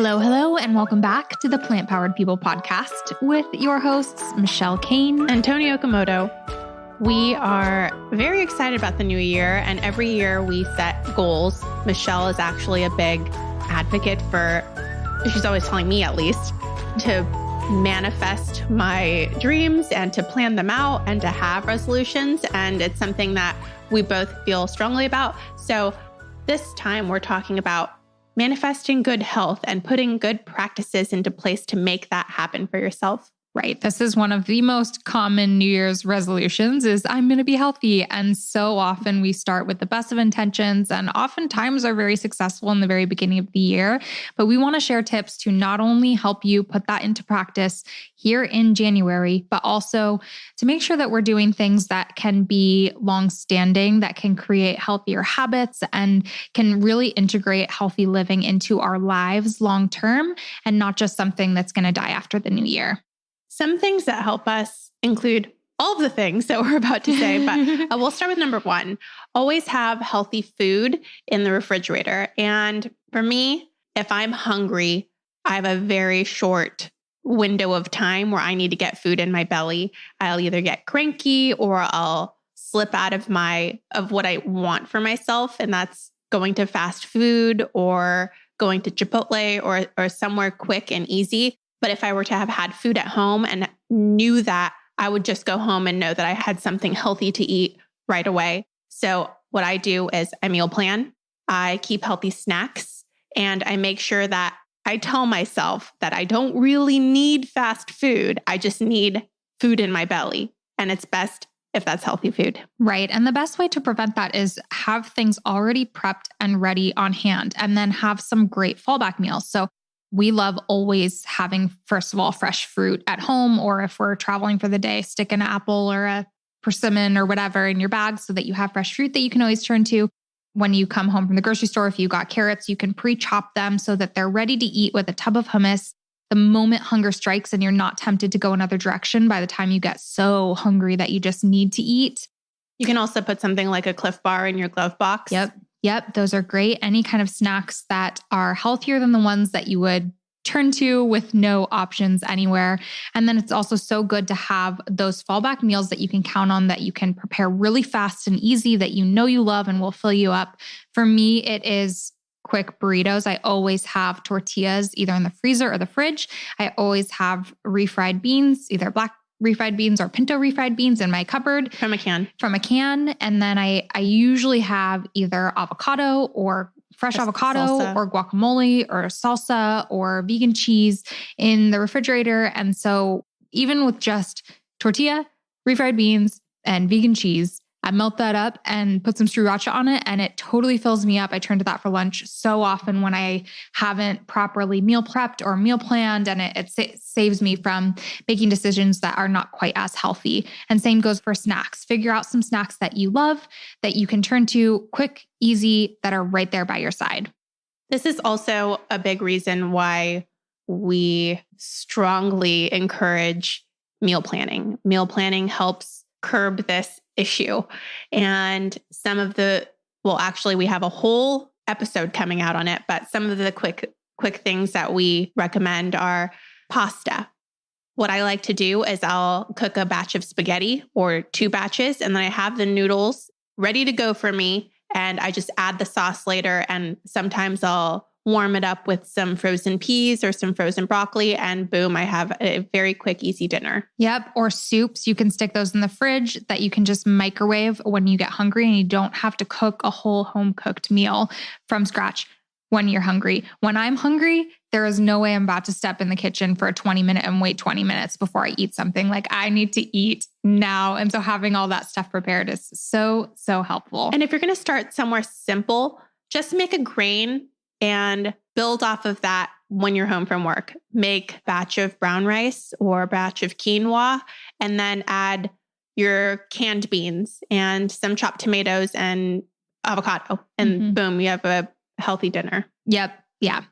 Hello, and welcome back to the Plant Powered People podcast with your hosts, Michelle Kane and Tony Okamoto. We are very excited about the new year, and every year we set goals. Michelle is actually a big advocate for, she's always telling me at least, to manifest my dreams and to plan them out and to have resolutions. And it's something that we both feel strongly about. So this time we're talking about manifesting good health and putting good practices into place to make that happen for yourself. Right. This is one of the most common New Year's resolutions is I'm going to be healthy. And so often we start with the best of intentions and oftentimes are very successful in the very beginning of the year. But we want to share tips to not only help you put that into practice here in January, but also to make sure that we're doing things that can be long-standing, that can create healthier habits and can really integrate healthy living into our lives long-term and not just something that's going to die after the new year. Some things that help us include all of the things that we're about to say, but we'll start with number one. Always have healthy food in the refrigerator. And for me, if I'm hungry, I have a very short window of time where I need to get food in my belly. I'll either get cranky or I'll slip out of what I want for myself. And that's going to fast food or going to Chipotle or somewhere quick and easy. But if I were to have had food at home and knew that, I would just go home and know that I had something healthy to eat right away. So what I do is I meal plan, I keep healthy snacks, and I make sure that I tell myself that I don't really need fast food. I just need food in my belly. And it's best if that's healthy food. Right. And the best way to prevent that is have things already prepped and ready on hand, and then have some great fallback meals. So we love always having, first of all, fresh fruit at home, or if we're traveling for the day, stick an apple or a persimmon or whatever in your bag so that you have fresh fruit that you can always turn to. When you come home from the grocery store, if you got carrots, you can pre-chop them so that they're ready to eat with a tub of hummus. The moment hunger strikes and you're not tempted to go another direction by the time you get so hungry that you just need to eat. You can also put something like a Cliff Bar in your glove box. Yep. Those are great. Any kind of snacks that are healthier than the ones that you would turn to with no options anywhere. And then it's also so good to have those fallback meals that you can count on, that you can prepare really fast and easy, that you know you love and will fill you up. For me, it is quick burritos. I always have tortillas either in the freezer or the fridge. I always have refried beans, either black refried beans or pinto refried beans in my cupboard. From a can. And then I usually have either avocado or fresh avocado salsa, or guacamole or salsa or vegan cheese in the refrigerator. And so even with just tortilla, refried beans, and vegan cheese, I melt that up and put some sriracha on it, and it totally fills me up. I turn to that for lunch so often when I haven't properly meal prepped or meal planned, and it saves me from making decisions that are not quite as healthy. And same goes for snacks. Figure out some snacks that you love, that you can turn to quick, easy, that are right there by your side. This is also a big reason why we strongly encourage meal planning. Meal planning helps curb this issue. And actually we have a whole episode coming out on it, but some of the quick things that we recommend are pasta. What I like to do is I'll cook a batch of spaghetti or 2 batches, and then I have the noodles ready to go for me. And I just add the sauce later. And sometimes I'll warm it up with some frozen peas or some frozen broccoli, and boom, I have a very quick, easy dinner. Yep. Or soups. You can stick those in the fridge that you can just microwave when you get hungry, and you don't have to cook a whole home cooked meal from scratch when you're hungry. When I'm hungry, there is no way I'm about to step in the kitchen for a 20-minute and wait 20 minutes before I eat something. Like, I need to eat now. And so having all that stuff prepared is so, so helpful. And if you're going to start somewhere simple, just make a grain and build off of that when you're home from work. Make a batch of brown rice or a batch of quinoa, and then add your canned beans and some chopped tomatoes and avocado. And boom, you have a healthy dinner. Yep. Yeah.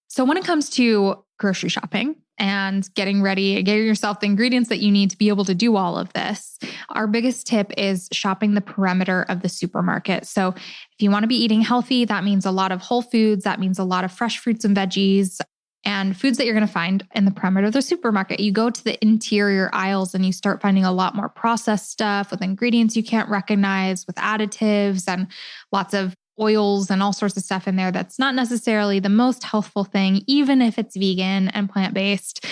So when it comes to grocery shopping and getting yourself the ingredients that you need to be able to do all of this, our biggest tip is shopping the perimeter of the supermarket. So if you want to be eating healthy, that means a lot of whole foods. That means a lot of fresh fruits and veggies. and foods that you're going to find in the perimeter of the supermarket. You go to the interior aisles and you start finding a lot more processed stuff with ingredients you can't recognize, with additives and lots of oils and all sorts of stuff in there that's not necessarily the most healthful thing, even if it's vegan and plant-based.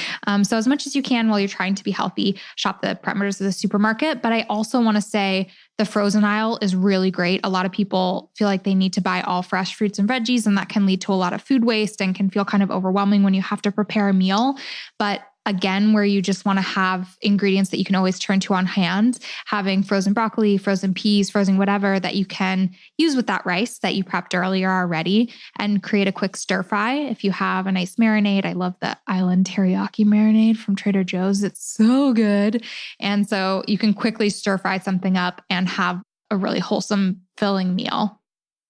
So as much as you can while you're trying to be healthy, shop the perimeters of the supermarket. But I also want to say the frozen aisle is really great. A lot of people feel like they need to buy all fresh fruits and veggies, and that can lead to a lot of food waste and can feel kind of overwhelming when you have to prepare a meal. But again, where you just want to have ingredients that you can always turn to on hand, having frozen broccoli, frozen peas, frozen whatever that you can use with that rice that you prepped earlier already and create a quick stir fry. If you have a nice marinade, I love the Island Teriyaki marinade from Trader Joe's. It's so good. And so you can quickly stir fry something up and have a really wholesome, filling meal.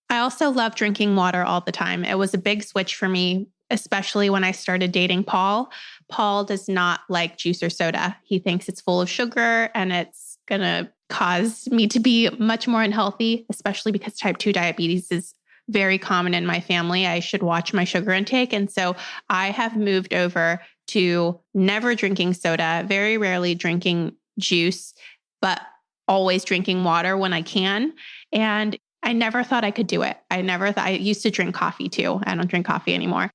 I also love drinking water all the time. It was a big switch for me, especially when I started dating Paul. Paul does not like juice or soda. He thinks it's full of sugar and it's going to cause me to be much more unhealthy, especially because type 2 diabetes is very common in my family. I should watch my sugar intake. And so I have moved over to never drinking soda, very rarely drinking juice, but always drinking water when I can. And I never thought I could do it. I used to drink coffee too. I don't drink coffee anymore.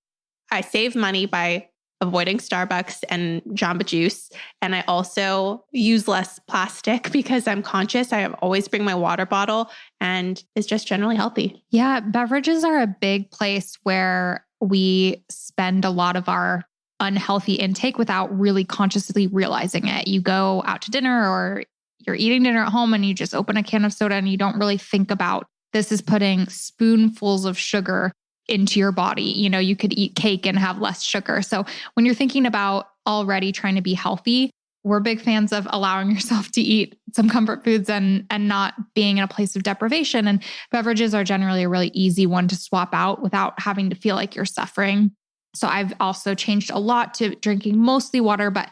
I save money by avoiding Starbucks and Jamba Juice. And I also use less plastic because I'm conscious. I always bring my water bottle and it's just generally healthy. Yeah, beverages are a big place where we spend a lot of our unhealthy intake without really consciously realizing it. You go out to dinner or you're eating dinner at home and you just open a can of soda and you don't really think about this is putting spoonfuls of sugar into your body. You know, you could eat cake and have less sugar. So when you're thinking about already trying to be healthy, we're big fans of allowing yourself to eat some comfort foods and not being in a place of deprivation. And beverages are generally a really easy one to swap out without having to feel like you're suffering. So I've also changed a lot to drinking mostly water. But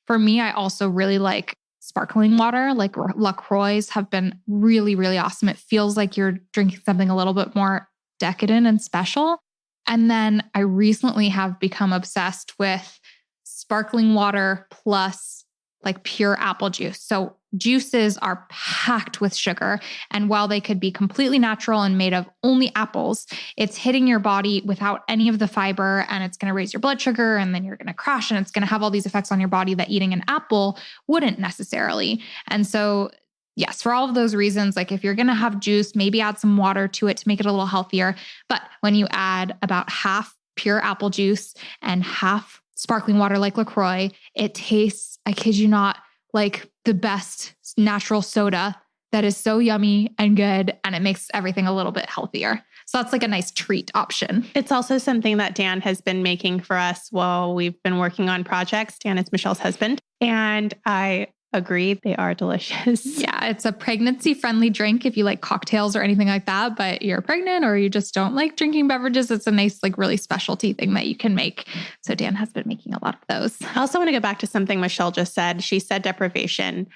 for me, I also really like sparkling water. Like LaCroix have been really, really awesome. It feels like you're drinking something a little bit more decadent and special. And then I recently have become obsessed with sparkling water plus like pure apple juice. So juices are packed with sugar. And while they could be completely natural and made of only apples, it's hitting your body without any of the fiber and it's going to raise your blood sugar and then you're going to crash and it's going to have all these effects on your body that eating an apple wouldn't necessarily. And so yes, for all of those reasons, like if you're going to have juice, maybe add some water to it to make it a little healthier. But when you add about half pure apple juice and half sparkling water like LaCroix, it tastes, I kid you not, like the best natural soda that is so yummy and good. And it makes everything a little bit healthier. So that's like a nice treat option. It's also something that Dan has been making for us while we've been working on projects. Dan is Michelle's husband. And I agree, they are delicious. Yeah, it's a pregnancy-friendly drink if you like cocktails or anything like that, but you're pregnant or you just don't like drinking beverages, it's a nice, like really specialty thing that you can make. So Dan has been making a lot of those. I also want to go back to something Michelle just said. She said deprivation.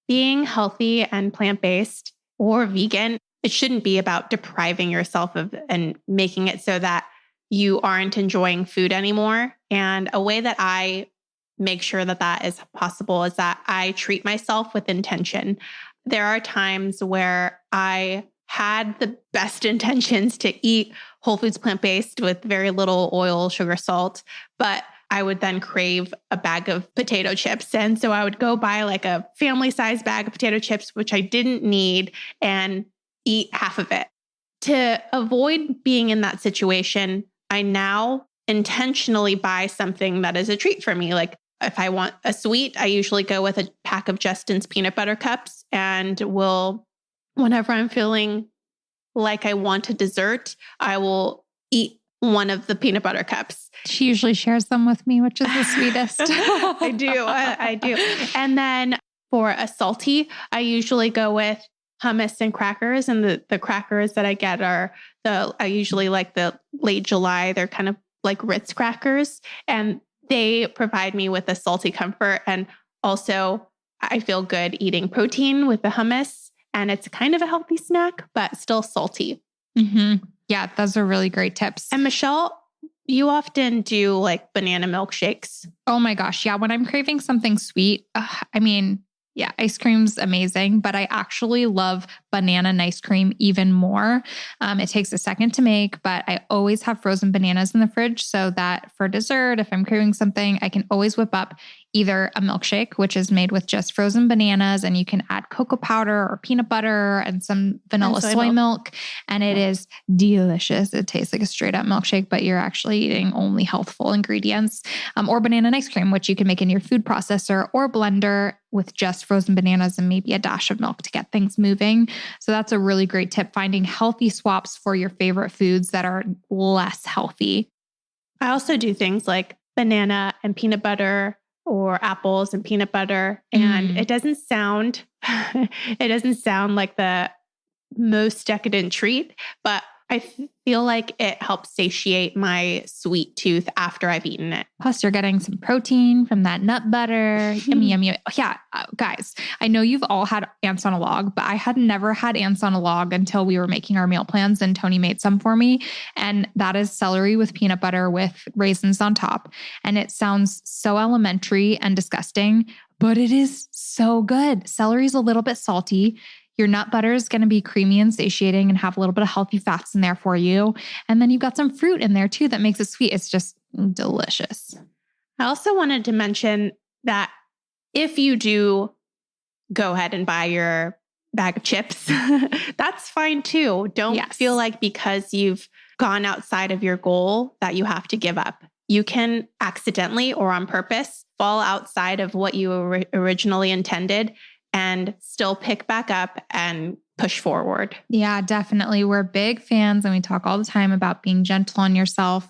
Being healthy and plant-based or vegan, it shouldn't be about depriving yourself of and making it so that you aren't enjoying food anymore. And a way that I make sure that that is possible is that I treat myself with intention. There are times where I had the best intentions to eat whole foods plant-based with very little oil, sugar, salt, but I would then crave a bag of potato chips. And so I would go buy like a family-sized bag of potato chips, which I didn't need, and eat half of it. To avoid being in that situation, I now intentionally buy something that is a treat for me. Like if I want a sweet, I usually go with a pack of Justin's peanut butter cups and will, whenever I'm feeling like I want a dessert, I will eat one of the peanut butter cups. She usually shares them with me, which is the sweetest. I do. And then for a salty, I usually go with hummus and crackers. And the crackers that I get are I usually like the late July. They're kind of like Ritz crackers. And they provide me with a salty comfort. And also I feel good eating protein with the hummus. And it's kind of a healthy snack, but still salty. Mm-hmm. Yeah, those are really great tips. And Michelle, You often do like banana milkshakes. Oh my gosh. Yeah. When I'm craving something sweet, yeah, ice cream's amazing, but I actually love banana ice cream even more. It takes a second to make, but I always have frozen bananas in the fridge so that for dessert, if I'm craving something, I can always whip up either a milkshake, which is made with just frozen bananas, and you can add cocoa powder or peanut butter and some vanilla soy milk. And it is delicious. It tastes like a straight up milkshake, but you're actually eating only healthful ingredients. Or banana ice cream, which you can make in your food processor or blender with just frozen bananas and maybe a dash of milk to get things moving. So that's a really great tip, finding healthy swaps for your favorite foods that are less healthy. I also do things like banana and peanut butter or apples and peanut butter. And it doesn't sound like the most decadent treat, but I feel like it helps satiate my sweet tooth after I've eaten it. Plus, you're getting some protein from that nut butter. Yummy, yummy. Yeah, guys, I know you've all had ants on a log, but I had never had ants on a log until we were making our meal plans and Tony made some for me. And that is celery with peanut butter with raisins on top. And it sounds so elementary and disgusting, but it is so good. Celery is a little bit salty. Your nut butter is going to be creamy and satiating and have a little bit of healthy fats in there for you. And then you've got some fruit in there too that makes it sweet. It's just delicious. I also wanted to mention that if you do go ahead and buy your bag of chips, that's fine too. Don't feel like because you've gone outside of your goal that you have to give up. You can accidentally or on purpose fall outside of what you originally intended and still pick back up and push forward. Yeah, definitely. We're big fans and we talk all the time about being gentle on yourself,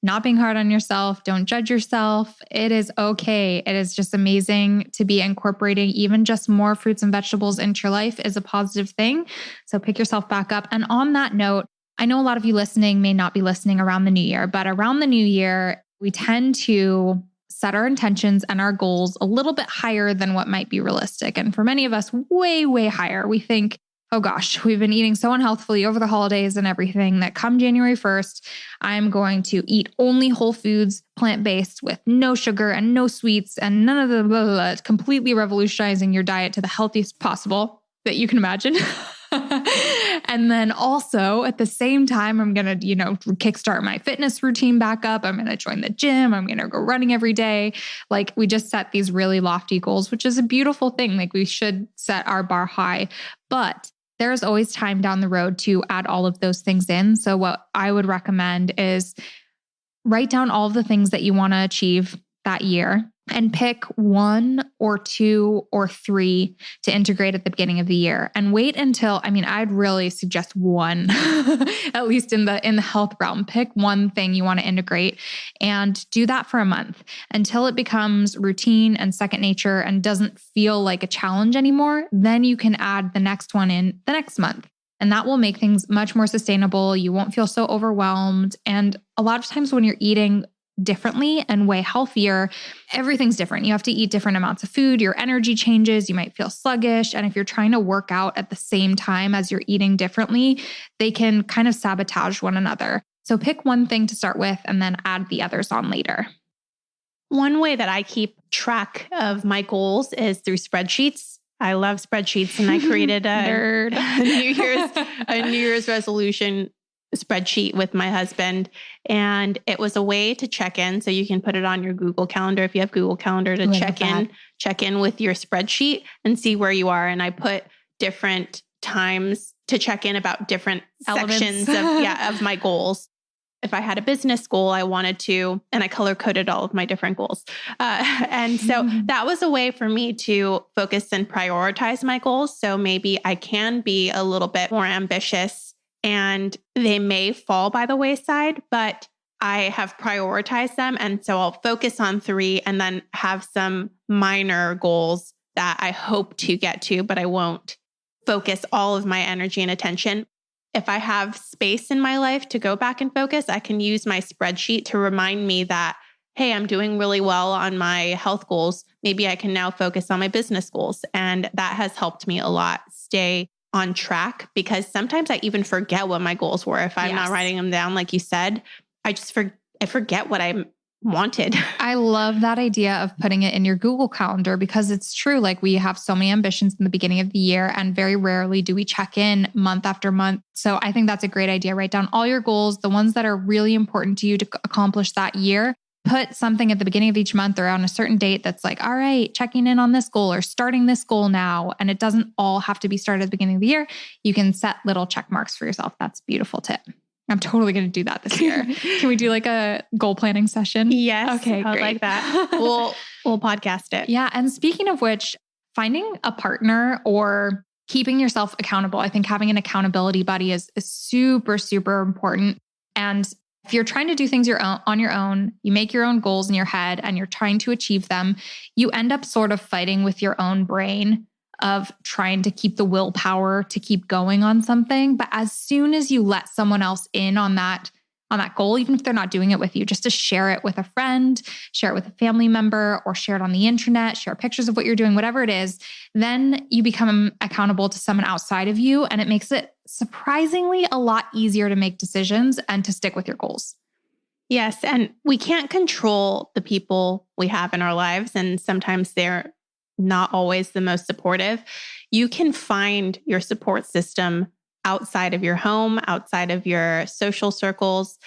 not being hard on yourself. Don't judge yourself. It is okay. It is just amazing to be incorporating even just more fruits and vegetables into your life is a positive thing. So pick yourself back up. And on that note, I know a lot of you listening may not be listening around the new year, but around the new year, we tend to set our intentions and our goals a little bit higher than what might be realistic. And for many of us, way, way higher. We think, oh gosh, we've been eating so unhealthfully over the holidays and everything that come January 1st, I'm going to eat only whole foods, plant-based with no sugar and no sweets and none of the blah, blah, blah, completely revolutionizing your diet to the healthiest possible that you can imagine. And then also at the same time, I'm going to, kickstart my fitness routine back up. I'm going to join the gym. I'm going to go running every day. Like we just set these really lofty goals, which is a beautiful thing. Like we should set our bar high, but there's always time down the road to add all of those things in. So what I would recommend is write down all of the things that you want to achieve that year and pick 1 or 2 or 3 to integrate at the beginning of the year and wait until, I'd really suggest 1, at least in the health realm, pick one thing you want to integrate and do that for a month until it becomes routine and second nature and doesn't feel like a challenge anymore. Then you can add the next one in the next month. And that will make things much more sustainable. You won't feel so overwhelmed. And a lot of times when you're eating differently and way healthier, everything's different. You have to eat different amounts of food. Your energy changes. You might feel sluggish. And if you're trying to work out at the same time as you're eating differently, they can kind of sabotage one another. So pick one thing to start with and then add the others on later. One way that I keep track of my goals is through spreadsheets. I love spreadsheets, and I created a New Year's resolution spreadsheet with my husband. And it was a way to check in. So you can put it on your Google Calendar if you have Google Calendar to check in with your spreadsheet and see where you are. And I put different times to check in about different sections of my goals. If I had a business goal, I wanted to, and I color coded all of my different goals. And so that was a way for me to focus and prioritize my goals. So maybe I can be a little bit more ambitious and they may fall by the wayside, but I have prioritized them. And so I'll focus on 3 and then have some minor goals that I hope to get to, but I won't focus all of my energy and attention. If I have space in my life to go back and focus, I can use my spreadsheet to remind me that, hey, I'm doing really well on my health goals. Maybe I can now focus on my business goals. And that has helped me a lot stay on track, because sometimes I even forget what my goals were. If I'm not writing them down, like you said, I forget what I wanted. I love that idea of putting it in your Google Calendar because it's true. Like we have so many ambitions in the beginning of the year and very rarely do we check in month after month. So I think that's a great idea. Write down all your goals, the ones that are really important to you to accomplish that year. Put something at the beginning of each month or on a certain date that's like, all right, checking in on this goal or starting this goal now. And it doesn't all have to be started at the beginning of the year. You can set little check marks for yourself. That's a beautiful tip. I'm totally going to do that this year. Can we do like a goal planning session? Yes. Okay, I would like that. We'll podcast it. Yeah. And speaking of which, finding a partner or keeping yourself accountable. I think having an accountability buddy is super, super important. And if you're trying to do things on your own, you make your own goals in your head and you're trying to achieve them, you end up sort of fighting with your own brain of trying to keep the willpower to keep going on something. But as soon as you let someone else in on that goal, even if they're not doing it with you, just to share it with a friend, share it with a family member, or share it on the internet, share pictures of what you're doing, whatever it is, then you become accountable to someone outside of you. And it makes it surprisingly a lot easier to make decisions and to stick with your goals. Yes. And we can't control the people we have in our lives. And sometimes they're not always the most supportive. You can find your support system outside of your home, outside of your social circles.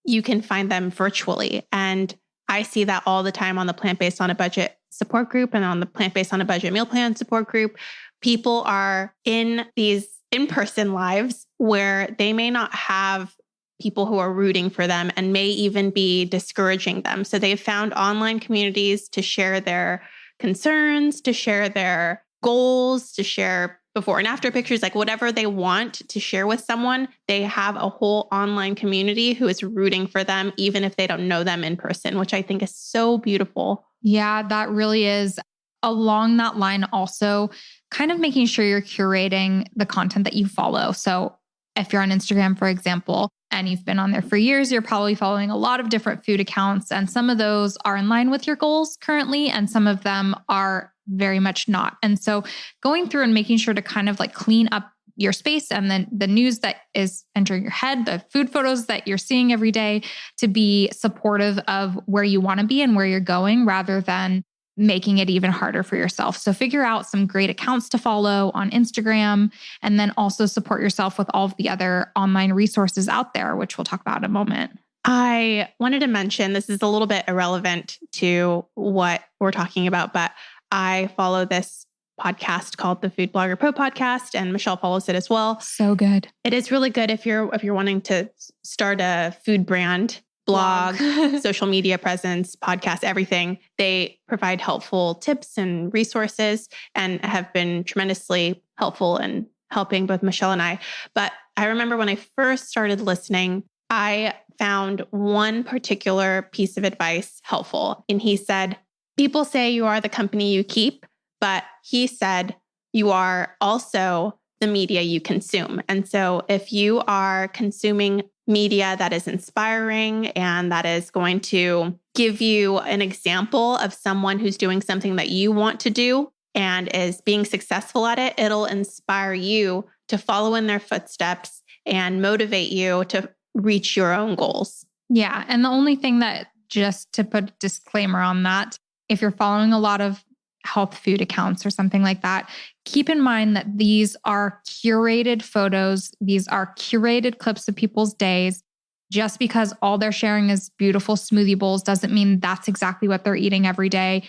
You can find them virtually. And I see that all the time on the Plant-Based on a Budget support group and on the Plant-Based on a Budget meal plan support group. People are in these in-person lives where they may not have people who are rooting for them and may even be discouraging them. So they've found online communities to share their concerns, to share their goals, to share before and after pictures, like whatever they want to share with someone. They have a whole online community who is rooting for them, even if they don't know them in person, which I think is so beautiful. Yeah, that really is. Along that line, also kind of making sure you're curating the content that you follow. So if you're on Instagram, for example, and you've been on there for years, you're probably following a lot of different food accounts. And some of those are in line with your goals currently, and some of them are very much not. And so going through and making sure to kind of like clean up your space and then the news that is entering your head, the food photos that you're seeing every day, to be supportive of where you want to be and where you're going rather than making it even harder for yourself. So figure out some great accounts to follow on Instagram, and then also support yourself with all of the other online resources out there, which we'll talk about in a moment. I wanted to mention, this is a little bit irrelevant to what we're talking about, but I follow this podcast called the Food Blogger Pro Podcast, and Michelle follows it as well. So good. It is really good if you're wanting to start a food brand, blog, social media presence, podcast, everything. They provide helpful tips and resources and have been tremendously helpful in helping both Michelle and I. But I remember when I first started listening, I found one particular piece of advice helpful. And he said, people say you are the company you keep, but he said, you are also the media you consume. And so if you are consuming media that is inspiring and that is going to give you an example of someone who's doing something that you want to do and is being successful at it, it'll inspire you to follow in their footsteps and motivate you to reach your own goals. Yeah. And the only thing that, just to put a disclaimer on that, if you're following a lot of health food accounts or something like that, keep in mind that these are curated photos. These are curated clips of people's days. Just because all they're sharing is beautiful smoothie bowls doesn't mean that's exactly what they're eating every day.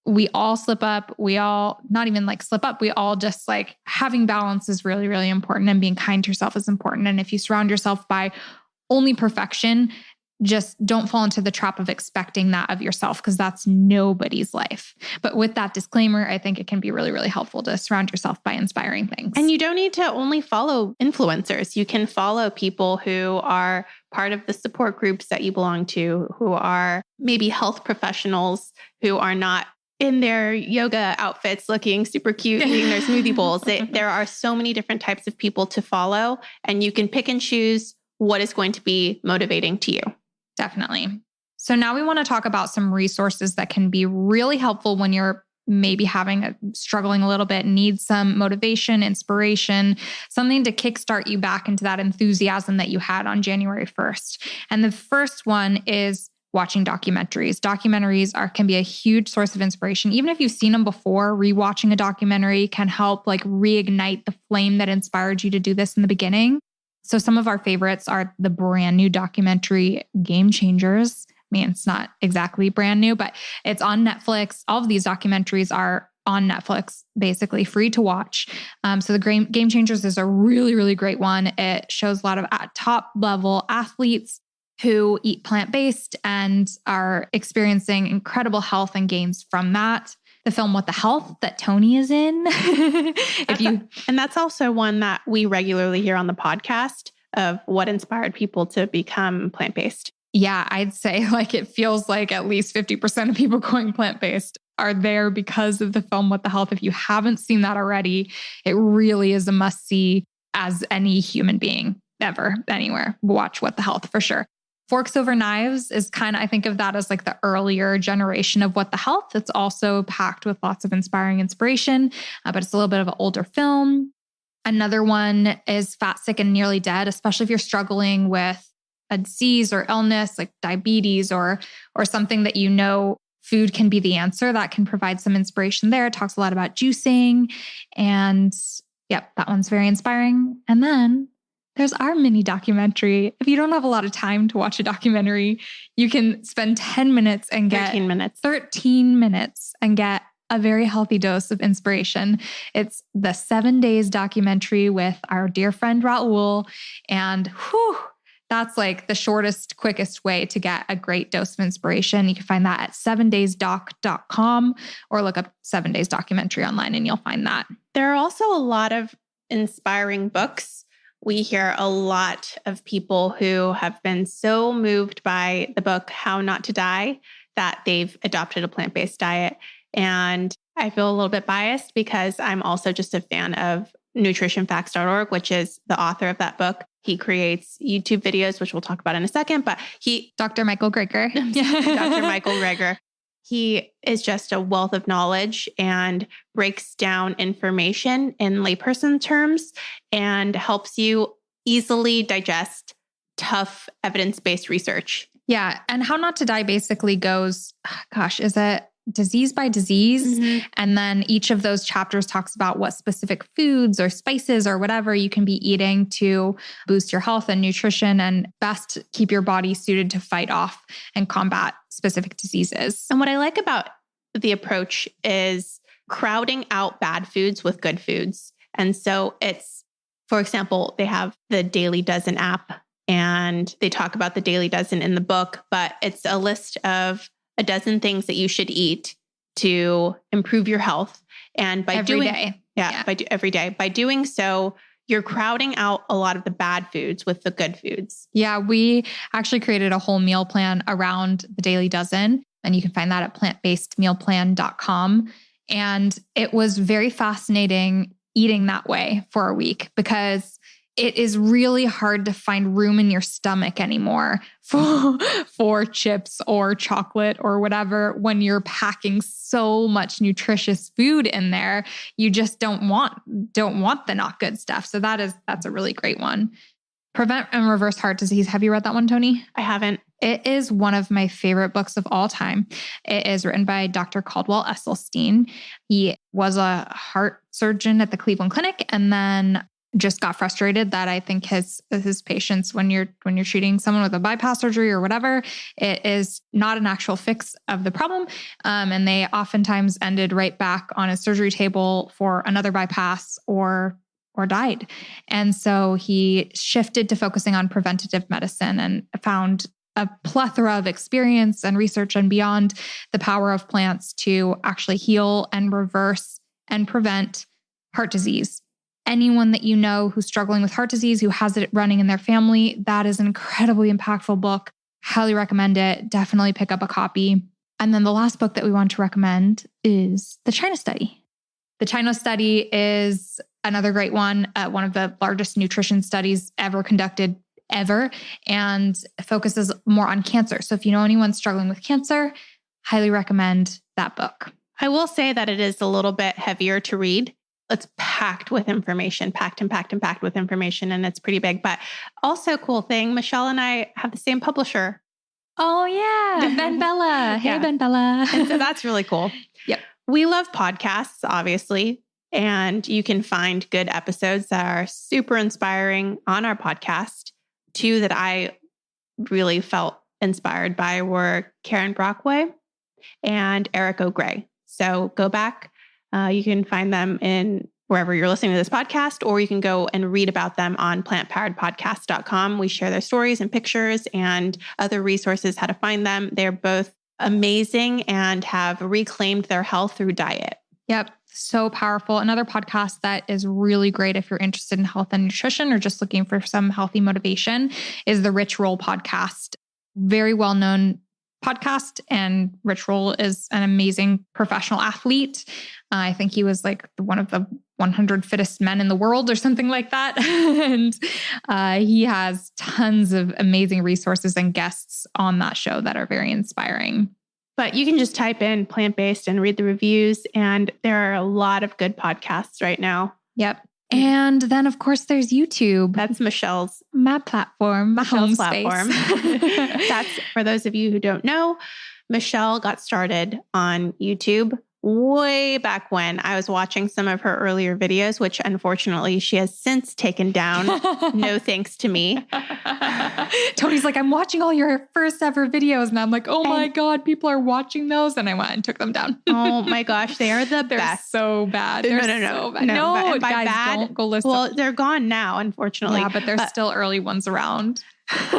We all slip up. We all, not even like slip up. We all just like having balance is really, really important, and being kind to yourself is important. And if you surround yourself by only perfection, just don't fall into the trap of expecting that of yourself, because that's nobody's life. But with that disclaimer, I think it can be really, really helpful to surround yourself by inspiring things. And you don't need to only follow influencers. You can follow people who are part of the support groups that you belong to, who are maybe health professionals who are not in their yoga outfits looking super cute, eating their smoothie bowls. There are so many different types of people to follow, and you can pick and choose what is going to be motivating to you. Definitely. So now we want to talk about some resources that can be really helpful when you're maybe struggling a little bit, need some motivation, inspiration, something to kickstart you back into that enthusiasm that you had on January 1st. And the first one is watching documentaries. Documentaries can be a huge source of inspiration. Even if you've seen them before, rewatching a documentary can help reignite the flame that inspired you to do this in the beginning. So some of our favorites are the brand new documentary Game Changers. I mean, it's not exactly brand new, but it's on Netflix. All of these documentaries are on Netflix, basically free to watch. So the Game Changers is a really, really great one. It shows a lot of top level athletes who eat plant-based and are experiencing incredible health and gains from that. The film What the Health that Tony is in. And that's also one that we regularly hear on the podcast of what inspired people to become plant-based. Yeah, I'd say it feels like at least 50% of people going plant-based are there because of the film What the Health. If you haven't seen that already, it really is a must-see as any human being ever, anywhere. Watch What the Health for sure. Forks Over Knives is I think of that as the earlier generation of What the Health. It's also packed with lots of inspiring inspiration, but it's a little bit of an older film. Another one is Fat, Sick, and Nearly Dead, especially if you're struggling with a disease or illness like diabetes or something that food can be the answer. That can provide some inspiration there. It talks a lot about juicing, and yep, that one's very inspiring. And then there's our mini documentary. If you don't have a lot of time to watch a documentary, you can spend 10 minutes and get 13 minutes and get a very healthy dose of inspiration. It's the 7 days documentary with our dear friend Raul. And that's the shortest, quickest way to get a great dose of inspiration. You can find that at 7daysdoc.com or look up 7 Days Documentary online and you'll find that. There are also a lot of inspiring books. We hear a lot of people who have been so moved by the book, How Not to Die, that they've adopted a plant-based diet. And I feel a little bit biased because I'm also just a fan of nutritionfacts.org, which is the author of that book. He creates YouTube videos, which we'll talk about in a second, but Dr. Michael Greger. Dr. Michael Greger. He is just a wealth of knowledge and breaks down information in layperson terms and helps you easily digest tough evidence-based research. Yeah. And How Not to Die basically goes, is it disease by disease? Mm-hmm. And then each of those chapters talks about what specific foods or spices or whatever you can be eating to boost your health and nutrition and best keep your body suited to fight off and combat specific diseases. And what I like about the approach is crowding out bad foods with good foods. And so it's, for example, they have the Daily Dozen app and they talk about the Daily Dozen in the book, but it's a list of a dozen things that you should eat to improve your health. And by every day, by doing so, you're crowding out a lot of the bad foods with the good foods. Yeah, we actually created a whole meal plan around the Daily Dozen, and you can find that at plantbasedmealplan.com. And it was very fascinating eating that way for a week because it is really hard to find room in your stomach anymore for chips or chocolate or whatever when you're packing so much nutritious food in there. You just don't want the not good stuff. So that's a really great one. Prevent and Reverse Heart Disease. Have you read that one, Tony? I haven't. It is one of my favorite books of all time. It is written by Dr. Caldwell Esselstyn. He was a heart surgeon at the Cleveland Clinic and then just got frustrated that I think his patients, when you're treating someone with a bypass surgery or whatever, it is not an actual fix of the problem. And they oftentimes ended right back on a surgery table for another bypass or died. And so he shifted to focusing on preventative medicine and found a plethora of experience and research and beyond the power of plants to actually heal and reverse and prevent heart disease. Anyone that you know who's struggling with heart disease, who has it running in their family, that is an incredibly impactful book. Highly recommend it. Definitely pick up a copy. And then the last book that we want to recommend is The China Study. The China Study is another great one, one of the largest nutrition studies ever conducted, and focuses more on cancer. So if you know anyone struggling with cancer, highly recommend that book. I will say that it is a little bit heavier to read. It's packed with information, packed with information, and it's pretty big. But also cool thing, Michelle and I have the same publisher. Oh yeah, Ben Bella. Hey, Ben Bella. And so that's really cool. Yep. We love podcasts, obviously, and you can find good episodes that are super inspiring on our podcast. Two that I really felt inspired by were Karen Brockway and Eric O'Gray. So go back. You can find them in wherever you're listening to this podcast, or you can go and read about them on plantpoweredpodcast.com. We share their stories and pictures and other resources, how to find them. They're both amazing and have reclaimed their health through diet. Yep. So powerful. Another podcast that is really great if you're interested in health and nutrition or just looking for some healthy motivation is the Rich Roll podcast. Very well-known podcast. And Rich Roll is an amazing professional athlete. I think he was like one of the 100 fittest men in the world or something like that. And he has tons of amazing resources and guests on that show that are very inspiring. But you can just type in plant-based and read the reviews. And there are a lot of good podcasts right now. Yep. And then, of course, there's YouTube. That's Michelle's my platform, my home platform. That's for those of you who don't know, Michelle got started on YouTube way back when. I was watching some of her earlier videos, which unfortunately she has since taken down. No thanks to me. Tony's like, I'm watching all your first ever videos. And I'm like, oh my God, people are watching those. And I went and took them down. Oh my gosh, they are the They're best. so bad. They're so bad. No, by guys, bad, don't go listen. Well, they're gone now, unfortunately. Yeah, but there's still early ones around.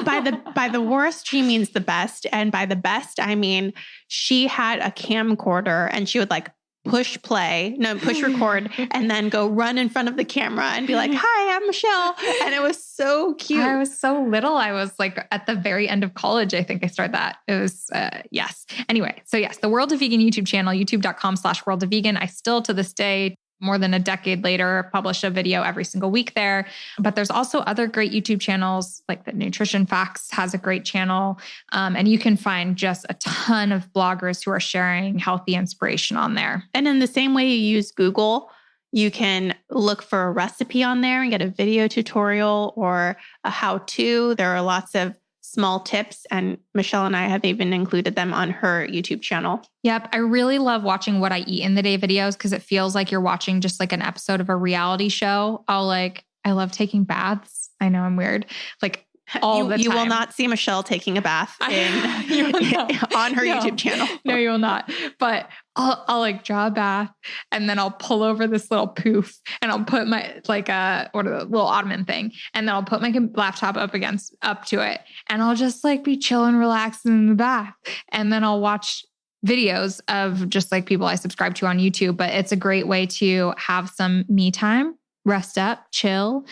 By the worst, she means the best. And by the best, I mean, she had a camcorder and she would like push record, and then go run in front of the camera and be like, hi, I'm Michelle. And it was so cute. I was so little. I was like at the very end of college. I think I started that. It was, yes. Anyway. So yes, the World of Vegan YouTube channel, youtube.com/worldofvegan. I still to this day, more than a decade later, publish a video every single week there. But there's also other great YouTube channels, like the Nutrition Facts has a great channel. And you can find just a ton of bloggers who are sharing healthy inspiration on there. And in the same way you use Google, you can look for a recipe on there and get a video tutorial or a how-to. There are lots of small tips, and Michelle and I have even included them on her YouTube channel. Yep. I really love watching what I eat in the day videos because it feels like you're watching just like an episode of a reality show. I love taking baths. I know I'm weird. Like all the time. You will not see Michelle taking a bath on her YouTube channel. No, you will not. But I'll like draw a bath and then I'll pull over this little poof and I'll put my little ottoman thing. And then I'll put my laptop up to it. And I'll just like be chilling, relaxing in the bath. And then I'll watch videos of just like people I subscribe to on YouTube. But it's a great way to have some me time, rest up, chill,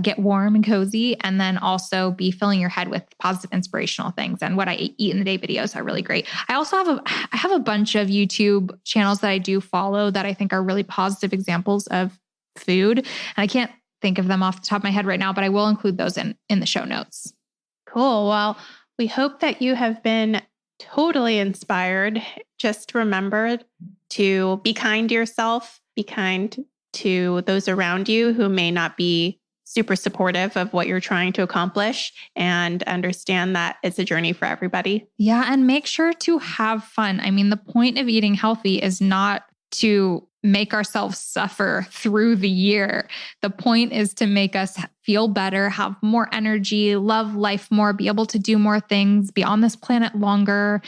get warm and cozy, and then also be filling your head with positive, inspirational things. And what I eat in the day videos are really great. I also have a bunch of YouTube channels that I do follow that I think are really positive examples of food. And I can't think of them off the top of my head right now, but I will include those in the show notes. Cool. Well, we hope that you have been totally inspired. Just remember to be kind to yourself, be kind to those around you who may not be super supportive of what you're trying to accomplish, and understand that it's a journey for everybody. Yeah. And make sure to have fun. I mean, the point of eating healthy is not to make ourselves suffer through the year. The point is to make us feel better, have more energy, love life more, be able to do more things, be on this planet longer,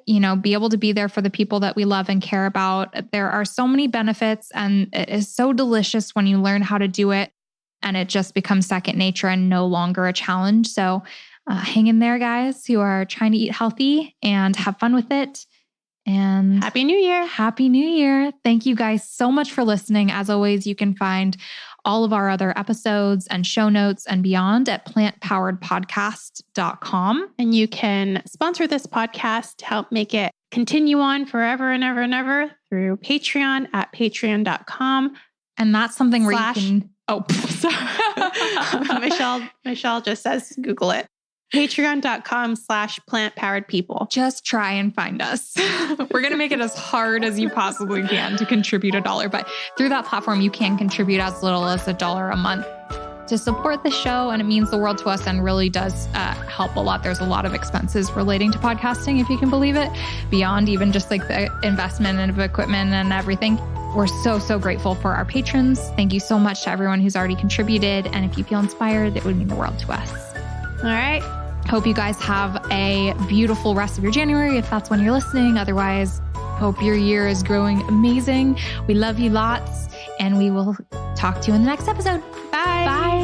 be able to be there for the people that we love and care about. There are so many benefits, and it is so delicious when you learn how to do it, and it just becomes second nature and no longer a challenge. So hang in there, guys, who are trying to eat healthy and have fun with it. And Happy New Year. Happy New Year. Thank you guys so much for listening. As always, you can find all of our other episodes and show notes and beyond at plantpoweredpodcast.com. And you can sponsor this podcast to help make it continue on forever and ever and ever through Patreon at patreon.com. And that's something where you can... Michelle just says, Google it. Patreon.com/plant-powered-people. Just try and find us. We're going to make it as hard as you possibly can to contribute $1, but through that platform, you can contribute as little as $1 a month to support the show. And it means the world to us and really does help a lot. There's a lot of expenses relating to podcasting, if you can believe it, beyond even just like the investment of equipment and everything. We're so, so grateful for our patrons. Thank you so much to everyone who's already contributed. And if you feel inspired, it would mean the world to us. All right. Hope you guys have a beautiful rest of your January, if that's when you're listening. Otherwise, hope your year is growing amazing. We love you lots, and we will talk to you in the next episode. Bye. Bye.